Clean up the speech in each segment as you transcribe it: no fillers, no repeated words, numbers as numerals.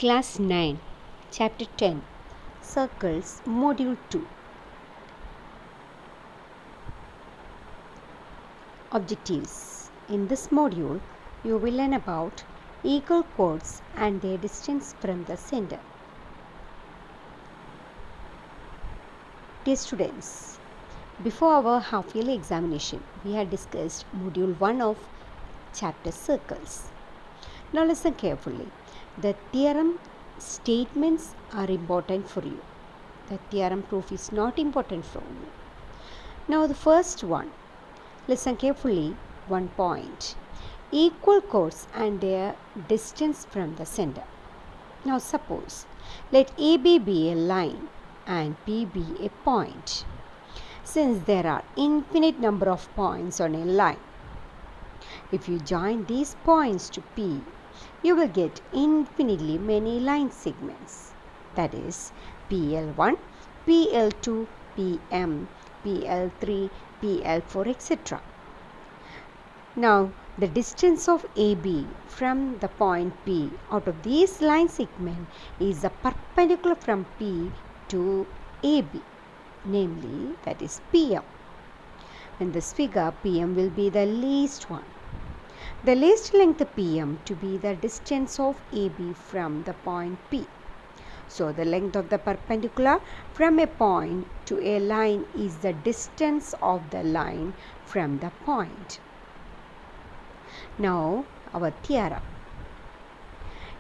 Class 9, Chapter 10, Circles, Module 2. Objectives. In this module, you will learn about equal chords and their distance from the center. Dear students, before our half-yearly examination, we had discussed Module 1 of Chapter Circles. Now listen carefully. The theorem statements are important for you. The theorem proof is not important for you. Now the first one. Listen carefully. 1 point. Equal chords and their distance from the center. Now suppose, let AB be a line and P be a point. Since there are infinite number of points on a line, if you join these points to P, you will get infinitely many line segments. That is PL1, PL2, PM, PL3, PL4, etc. Now, the distance of AB from the point P out of these line segments is the perpendicular from P to AB, namely that is PM. In this figure, PM will be the least one. The least length PM to be the distance of AB from the point P. So, the length of the perpendicular from a point to a line is the distance of the line from the point. Now, our theorem.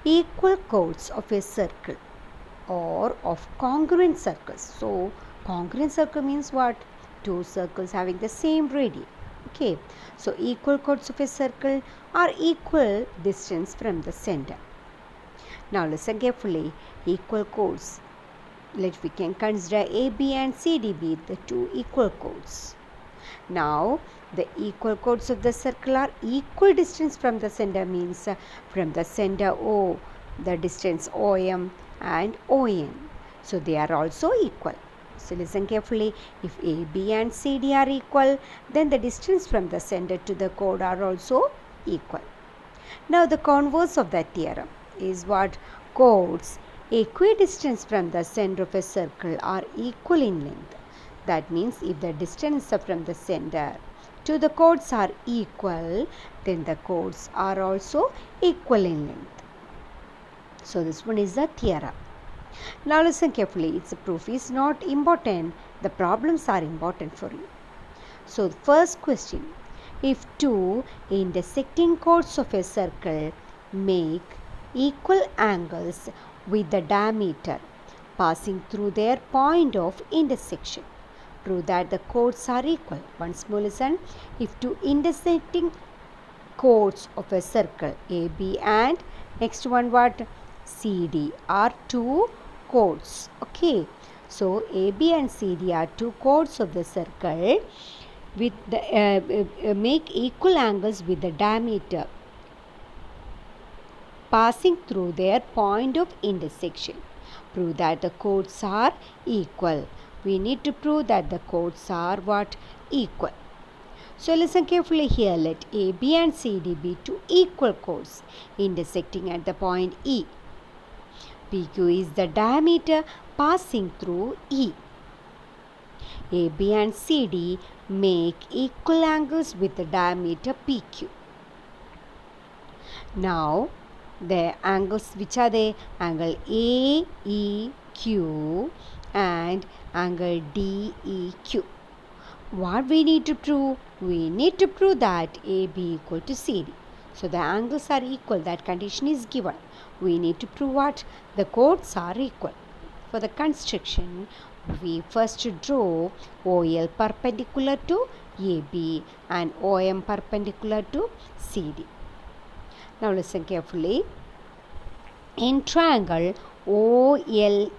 Equal chords of a circle or of congruent circles. So, congruent circle means what? Two circles having the same radius. Okay, so equal chords of a circle are equal distance from the center. Now listen carefully. Equal chords. We can consider AB and CD be the two equal chords. Now the equal chords of the circle are equal distance from the center means from the center O, the distance OM and ON. So they are also equal. So listen carefully. If AB and CD are equal, then the distance from the center to the chord are also equal. Now the converse of that theorem is what? Chords equidistant from the center of a circle are equal in length. That means if the distance from the center to the chords are equal, then the chords are also equal in length. So this one is the theorem. Now listen carefully. Its proof is not important. The problems are important for you. So the first question. If two intersecting chords of a circle make equal angles with the diameter passing through their point of intersection, prove that the chords are equal. Once more listen. If two intersecting chords of a circle AB and next one what? CD are two chords. Okay, so AB and CD are two chords of the circle with the make equal angles with the diameter passing through their point of intersection. Prove that the chords are equal. We need to prove that the chords are what? Equal. So listen carefully here. Let AB and CD be two equal chords intersecting at the point E. PQ is the diameter passing through E. AB and CD make equal angles with the diameter PQ. Now, the angles which are they? Angle AEQ and angle DEQ. What we need to prove? We need to prove that AB equal to CD. So, the angles are equal. That condition is given. We need to prove what? The chords are equal. For the construction, we first draw OL perpendicular to AB and OM perpendicular to CD. Now listen carefully. In triangle OLE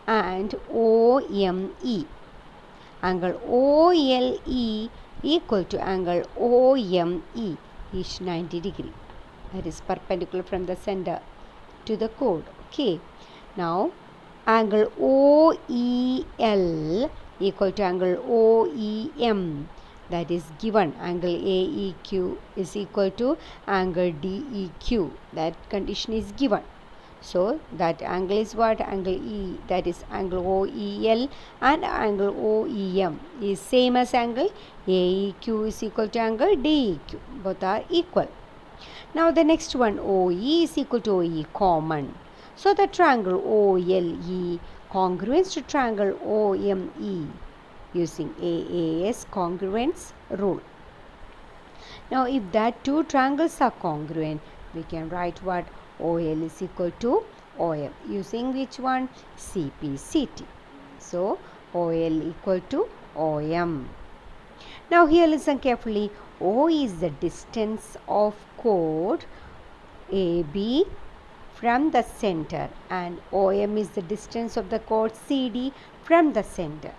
and OME, angle OLE equal to angle OME is 90 degree. That is perpendicular from the center to the chord. Okay. Now angle OEL equal to angle OEM. That is given. Angle AEQ is equal to angle DEQ. That condition is given. So that angle is what? Angle E, that is angle OEL, and angle OEM is same as angle AEQ is equal to angle DEQ. Both are equal. Now the next one, OE is equal to OE, common. So the triangle OLE congruence to triangle OME using AAS congruence rule. Now if that two triangles are congruent, we can write what? OL is equal to OM using which one? CPCT. So OL equal to OM. Now here listen carefully. O is the distance of chord AB from the center and OM is the distance of the chord CD from the center.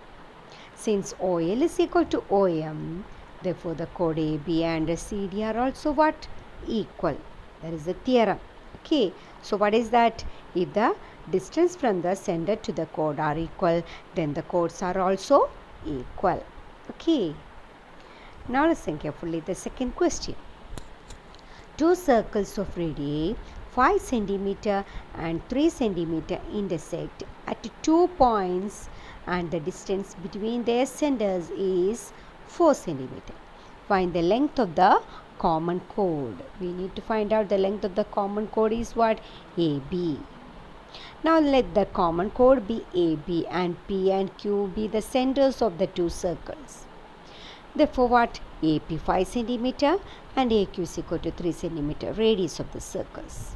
Since OL is equal to OM, therefore the chord AB and CD are also what? Equal. That is the theorem. Okay. So what is that? If the distance from the center to the chord are equal, then the chords are also equal. Okay. Now listen carefully the second question. Two circles of radii 5 cm and 3 cm intersect at 2 points and the distance between their centers is 4 cm. Find the length of the common chord. We need to find out the length of the common chord is what? AB. Now let the common chord be AB and P and Q be the centers of the two circles. Therefore what? AP 5 cm and AQ is equal to 3 cm radius of the circles.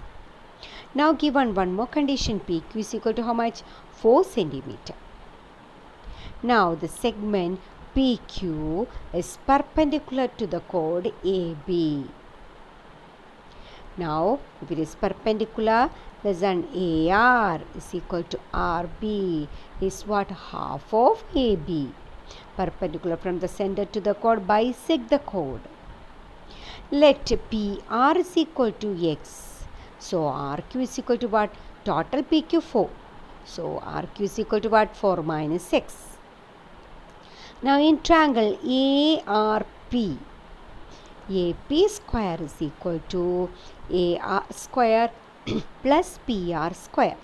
Now given one more condition, PQ is equal to how much? 4 cm. Now the segment PQ is perpendicular to the chord AB. Now if it is perpendicular, then AR is equal to RB is what? Half of AB. Perpendicular from the center to the chord, bisect the chord. Let PR is equal to X. So RQ is equal to what? Total PQ 4. So RQ is equal to what? 4 minus X. Now in triangle ARP, AP square is equal to AR square plus PR square.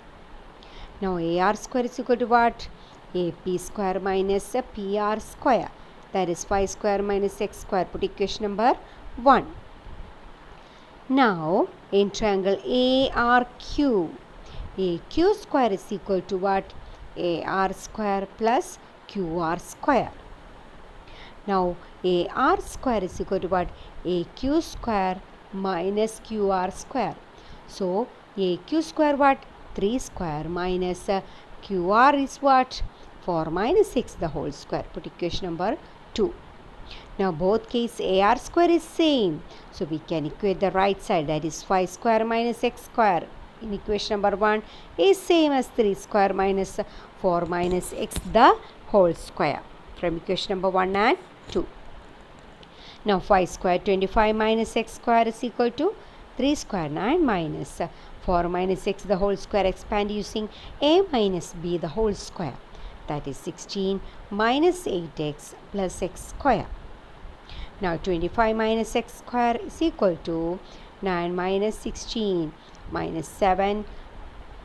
Now AR square is equal to what? AP square minus PR square, that is 5 square minus X square. Put equation number 1. Now in triangle ARQ, AQ square is equal to what? AR square plus QR square. Now AR square is equal to what? AQ square minus QR square. So AQ square what? 3 square minus QR is what? 4 minus X the whole square. Put equation number 2. Now both case AR square is same. So we can equate the right side, that is 5 square minus X square in equation number 1 is same as 3 square minus 4 minus X the whole square from equation number 1 and 2. Now 5 square 25 minus X square is equal to 3 square 9 minus 4 minus X the whole square. Expand using A minus B the whole square, that is 16 minus 8x plus x square. Now 25 minus x square is equal to 9 minus 16 minus 7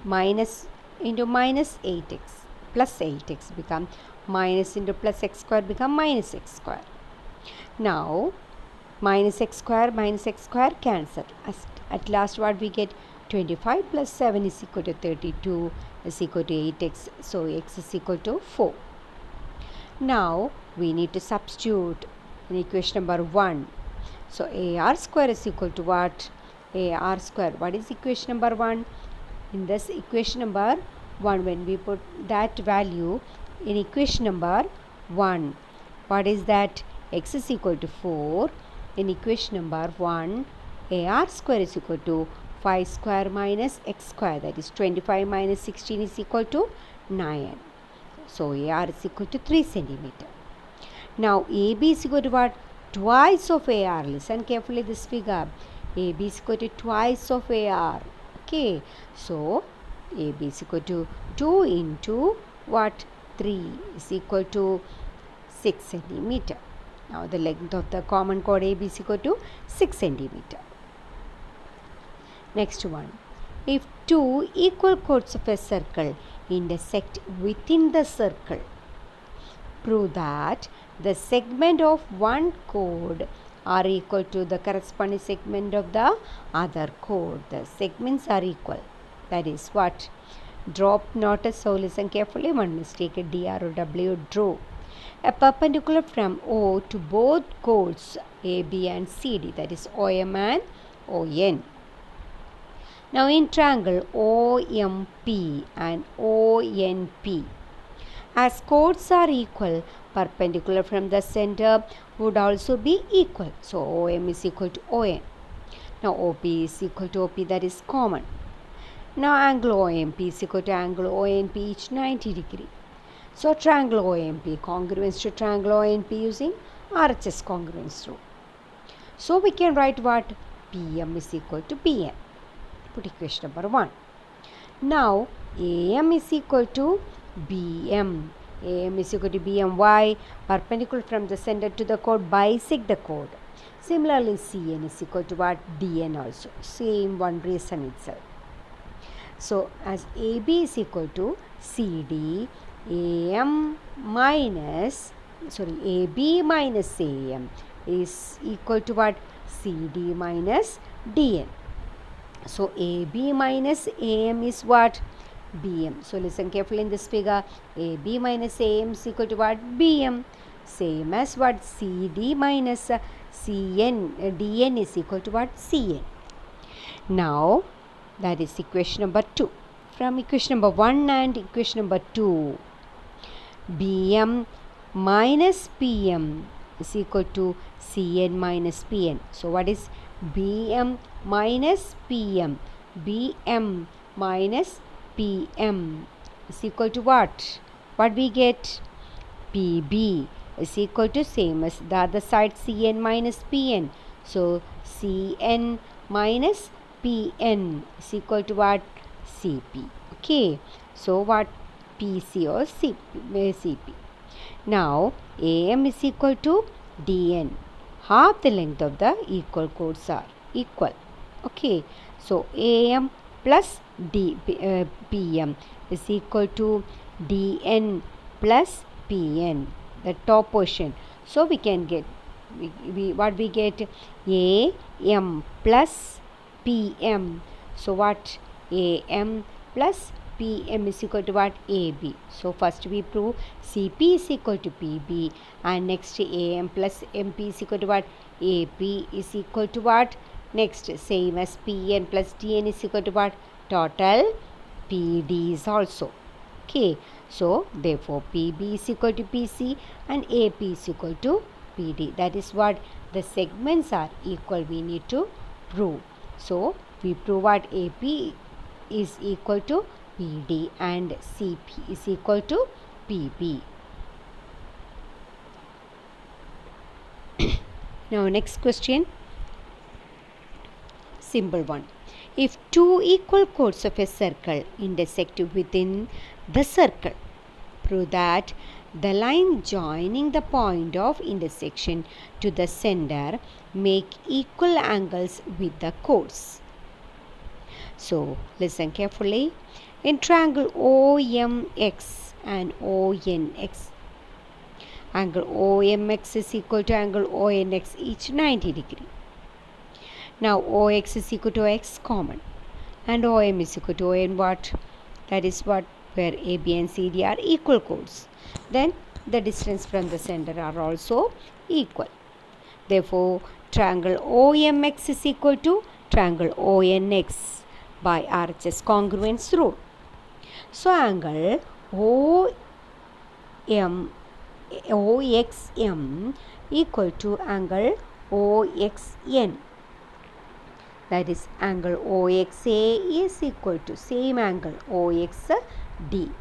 minus into minus 8x plus 8x become minus into plus x square become minus x square. Now minus x square cancel. At last what we get? 25 plus 7 is equal to 32 is equal to 8x. So x is equal to 4. Now we need to substitute in equation number 1. So AR square is equal to what? AR square. What is equation number 1? In this equation number 1, when we put that value in equation number 1, what is that? X is equal to 4. In equation number 1, AR square is equal to 5 square minus x square, that is 25 minus 16 is equal to 9. So AR is equal to 3 centimeter. Now AB is equal to what? Twice of AR. Listen carefully this figure. AB is equal to twice of AR. Okay. So AB is equal to 2 into what? 3 is equal to 6 centimeter. Now the length of the common chord AB is equal to 6 centimeter. Next one. If two equal chords of a circle intersect within the circle, prove that the segment of one chord are equal to the corresponding segment of the other chord. The segments are equal. That is what? Drop notice. So listen carefully. One mistake. D, R, O, W. Draw a perpendicular from O to both chords A, B and C, D. That is OM and ON. Now in triangle OMP and ONP, as chords are equal, perpendicular from the center would also be equal. So OM is equal to ON. Now OP is equal to OP, that is common. Now angle OMP is equal to angle ONP, each 90 degree. So triangle OMP congruence to triangle ONP using RHS congruence rule. So we can write what? PM is equal to BN. Put equation number 1. Now AM is equal to BM. AM is equal to BM. Why? Perpendicular from the center to the chord, bisect the chord. Similarly, CN is equal to what? DN also. Same one reason itself. So as AB is equal to CD, AB minus AM is equal to what? CD minus DN. So AB minus AM is what? BM. So listen carefully in this figure. AB minus AM is equal to what? BM. Same as what? CD minus DN is equal to what? CN. Now that is equation number 2. From equation number 1 and equation number 2, BM minus PM is equal to CN minus PN. So what is BM minus PM? BM minus PM is equal to what? What we get? PB is equal to same as the other side, CN minus PN. So CN minus PN is equal to what? CP. Okay. So what? PC or CP. Now AM is equal to DN. Half the length of the equal chords are equal. Okay. So AM plus PM is equal to DN plus PN, the top portion. So we can get what we get? AM plus PM. So what? AM plus PM is equal to what? AB. So first we prove CP is equal to PB, and next AM plus MP is equal to what? AP is equal to what? Next same as PN plus DN is equal to what? Total PDs also. Okay. So therefore PB is equal to PC and AP is equal to PD. That is what? The segments are equal, we need to prove. So we prove what? AP is equal to PD and CP is equal to PB. Now next question. Simple one. If two equal chords of a circle intersect within the circle, prove that the line joining the point of intersection to the center make equal angles with the chords. So listen carefully. In triangle OMX and ONX, angle OMX is equal to angle ONX, each 90 degree. Now OX is equal to X common, and OM is equal to ON what? That is what? Where AB and CD are equal chords. Then the distance from the center are also equal. Therefore triangle OMX is equal to triangle ONX by RHS congruence rule. So angle OXM equal to angle OXN. That is angle OXA is equal to same angle OXD.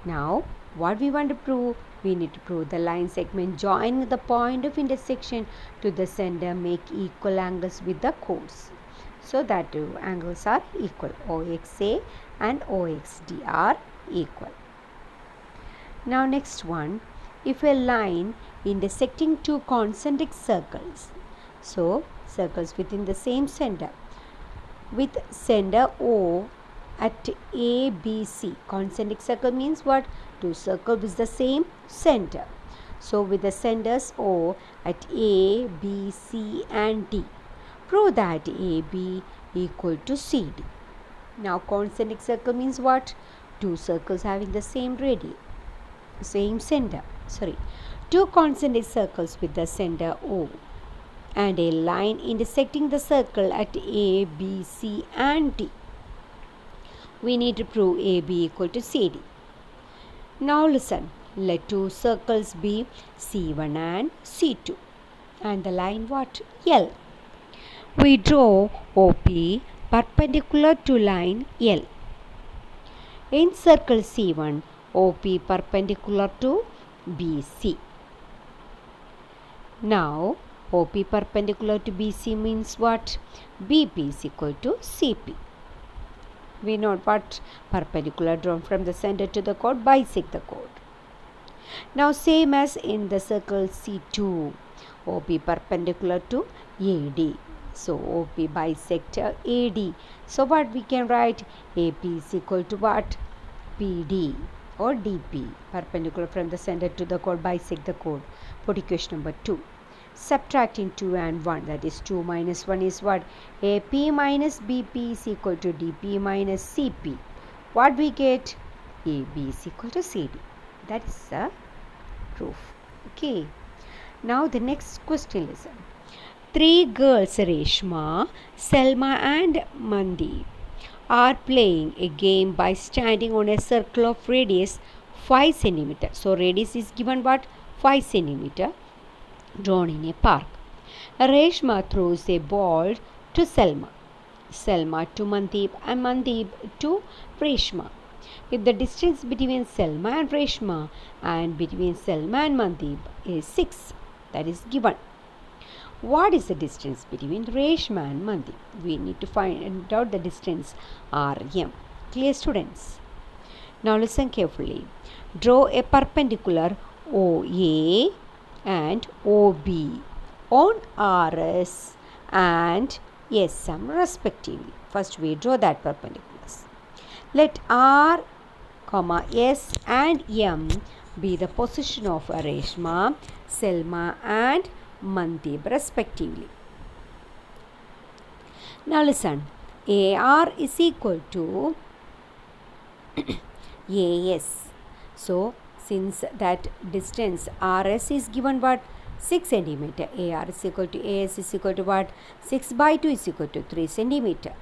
Now what we want to prove? We need to prove the line segment joining the point of intersection to the center make equal angles with the chords. So that two angles are equal. OXA and OXD are equal. Now next one. If a line intersecting two concentric circles, so circles within the same center, with center O at ABC. Concentric circle means what? Two circles with the same center. So with the centers O at A, B, C and D. Prove that AB equal to CD. Now concentric circle means what? Two circles having the same radius, same center. Two concentric circles with the center O and a line intersecting the circle at A, B, C and D. We need to prove AB equal to CD. Now listen, let two circles be C1 and C2 and the line what? L. We draw OP perpendicular to line L. In circle C1, OP perpendicular to BC. Now OP perpendicular to BC means what? BP is equal to CP. We know what? Perpendicular drawn from the center to the chord bisect the chord. Now same as in the circle C2, OP perpendicular to AD. So OP bisect AD. So what we can write? AP is equal to what? PD or DP. Perpendicular from the center to the chord bisect the chord. Put equation number 2. Subtracting 2 and 1, that is 2 minus 1 is what? AP minus BP is equal to DP minus CP. What we get? AB is equal to CD. That is the proof. Okay. Now the next question, listen. Three girls, Reshma, Selma and Mandeep, are playing a game by standing on a circle of radius 5 cm. So radius is given what? 5 cm. Drawn in a park. Reshma throws a ball to Selma, Selma to Mandeep and Mandeep to Reshma. If the distance between Selma and Reshma and between Selma and Mandeep is 6, that is given. What is the distance between Reshma and Mandeep? We need to find out the distance RM. Clear, students? Now listen carefully. Draw a perpendicular OA and OB on RS and SM respectively. First we draw that perpendiculars. Let R, S and M be the position of Reshma, Selma and Mandeep respectively. Now listen, AR is equal to AS. So since that distance RS is given what? 6 cm. AR is equal to AS is equal to what? 6 by 2 is equal to 3 cm.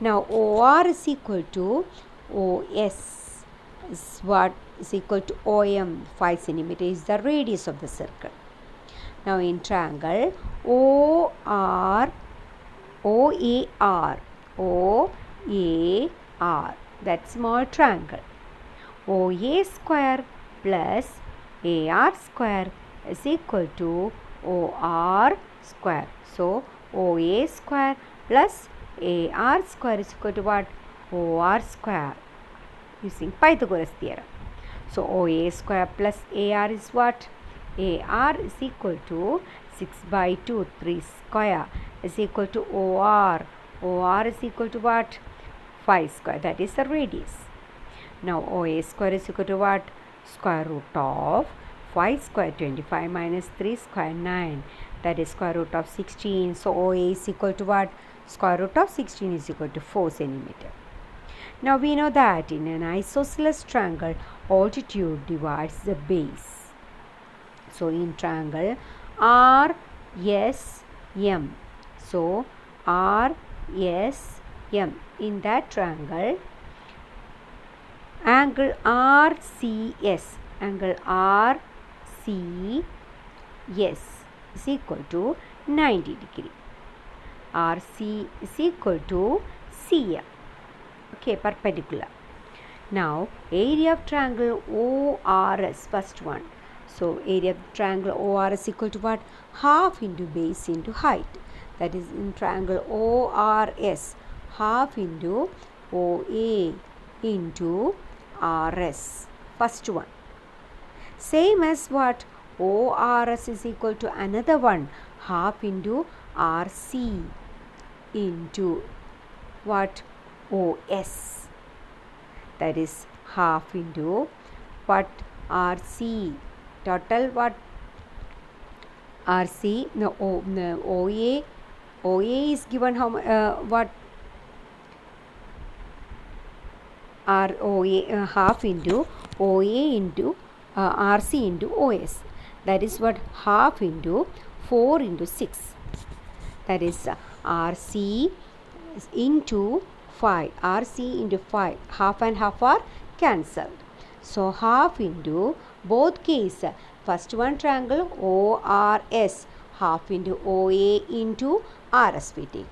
Now OR is equal to OS is what? Is equal to OM. 5 cm is the radius of the circle. Now in triangle OAR, that small triangle, OA square plus AR square is equal to OR square. So OA square plus AR square is equal to what? OR square, using Pythagoras theorem. So OA square plus AR is what? AR is equal to 6 by 2, 3 square is equal to OR. OR is equal to what? 5 square, that is the radius. Now OA square is equal to what? Square root of 5 square 25 minus 3 square 9, that is square root of 16. So OA is equal to what? Square root of 16 is equal to 4 cm. Now we know that in an isosceles triangle, altitude divides the base. So in triangle RSM, so RSM, in that triangle, angle RCS, angle RCS is equal to 90 degree. RC is equal to CM. Okay, perpendicular. Now area of triangle ORS, first one. So area of triangle OR is equal to what? Half into base into height. That is in triangle ORS, half into OA into RS. First one. Same as what? ORS is equal to another one, half into RC into what? OS. That is half into what? RC. Total what? RC. No, OA. OA is given how what? ROA half into OA into RC into OS. That is what? Half into 4 into 6. That is RC into 5. RC into 5. Half and half are cancelled. So half into both case. First one triangle ORS. Half into OA into RS we take.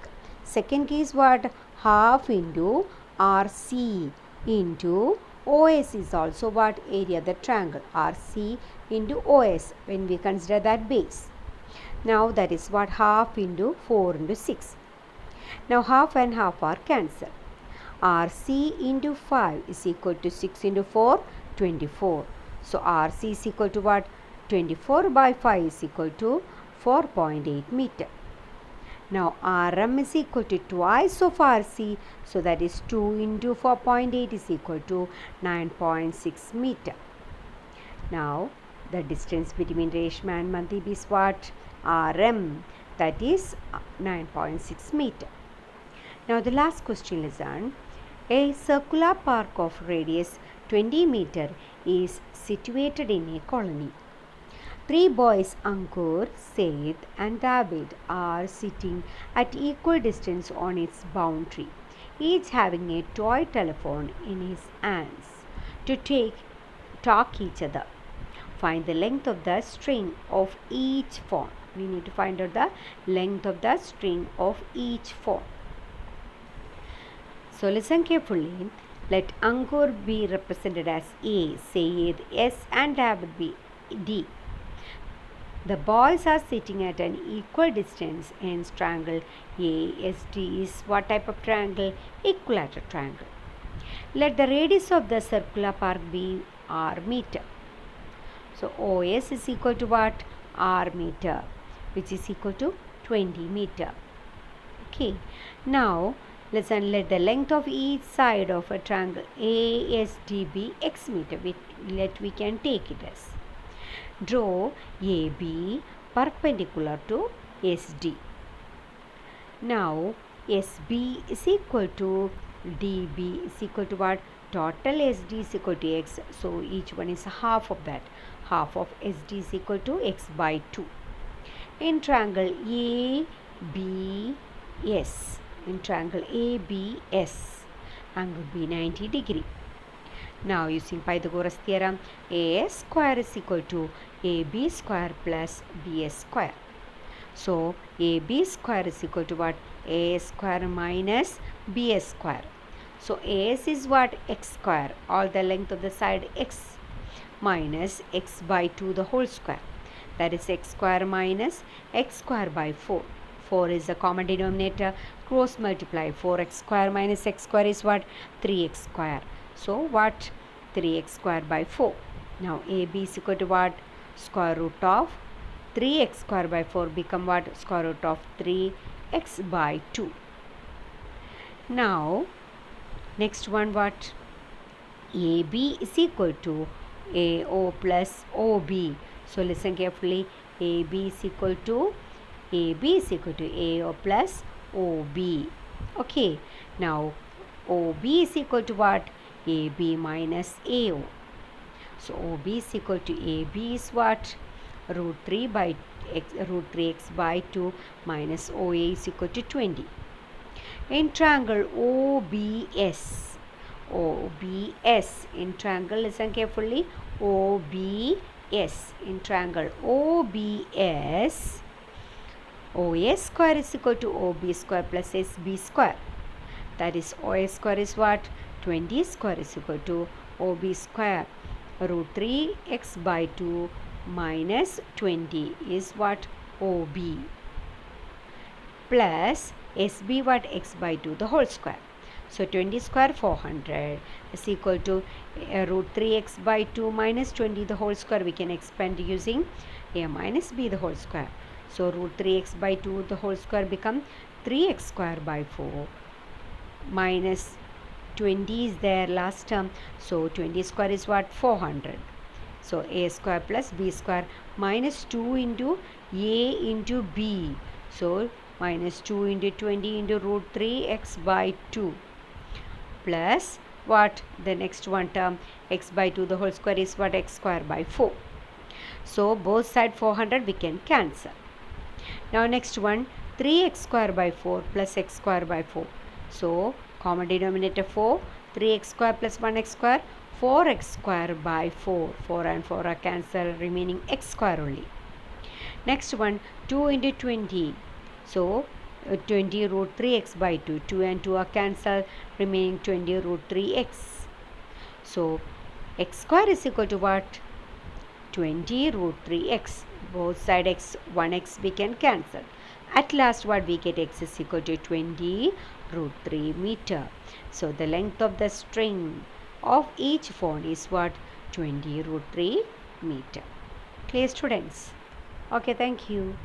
Second case what? Half into RC into OS is also what? Area of the triangle. RC into OS when we consider that base. Now that is what? Half into 4 into 6. Now half and half are cancelled. RC into 5 is equal to 6 into 4, 24. So RC is equal to what? 24 by 5 is equal to 4.8 meter. Now RM is equal to twice of RC. So that is 2 into 4.8 is equal to 9.6 meter. Now the distance between Reshma and Mandeep is what? RM. That is 9.6 meter. Now the last question, listen. A circular park of radius 20 meter is situated in a colony. 3 boys, Ankur, Said and David, are sitting at equal distance on its boundary, each having a toy telephone in his hands to talk each other. Find the length of the string of each phone. We need to find out the length of the string of each phone. So listen carefully. Let Ankur be represented as A, Said S and David be D. The boys are sitting at an equal distance, hence triangle ASD is what type of triangle? Equilateral triangle. Let the radius of the circular park be R meter. So OS is equal to what? R meter, which is equal to 20 meter. Okay. Now listen, let the length of each side of a triangle ASD be X meter. We can take it as. Draw AB perpendicular to SD. Now SB is equal to DB is equal to what? Total SD is equal to X. So each one is half of that. Half of SD is equal to X by 2. In triangle ABS. In triangle ABS, angle be 90 degree. Now using Pythagoras theorem, AS square is equal to AB square plus BS square. So AB square is equal to what? AS square minus BS square. So AS is what? X square, all the length of the side X, minus X by 2 the whole square. That is X square minus X square by 4. 4 is the common denominator. Cross multiply. 4x square minus x square is what? 3x square. So what? 3x square by 4. Now AB is equal to what? Square root of 3x square by 4 become what? Square root of 3x by 2. Now next one what? AB is equal to AO plus OB. So listen carefully. AB is equal to AO plus OB. Okay. Now OB is equal to what? AB minus AO. So OB is equal to AB is what? Root 3x by 2 minus OA is equal to 20. In triangle OBS. In triangle, listen carefully. OBS. In triangle OBS, OA square is equal to OB square plus SB square. That is OA square is what? 20 square is equal to OB square. Root 3x by 2 minus 20 is what? OB. Plus SB what? X by 2 the whole square. So 20 square 400 is equal to root 3x by 2 minus 20 the whole square. We can expand using a minus b the whole square. So root 3x by 2 the whole square become 3x square by 4 minus 20 is there last term, so 20 square is what? 400. So a square plus b square minus 2 into a into b, so minus 2 into 20 into root 3 x by 2 plus what? The next one term, x by 2 the whole square is what? X square by 4. So both side 400 we can cancel. Now next one, 3x square by 4 plus x square by 4. So common denominator 4, 3x square plus 1x square, 4x square by 4. 4 and 4 are cancelled, remaining x square only. Next one, 2 into 20. So 20 root 3x by 2. 2 and 2 are cancelled, remaining 20 root 3x. So x square is equal to what? 20 root 3x. Both side x, 1x we can cancel. At last what we get? X is equal to 20 root 3 meter. So the length of the string of each phone is what? 20 root 3 meter. Clear, students? Okay, thank you.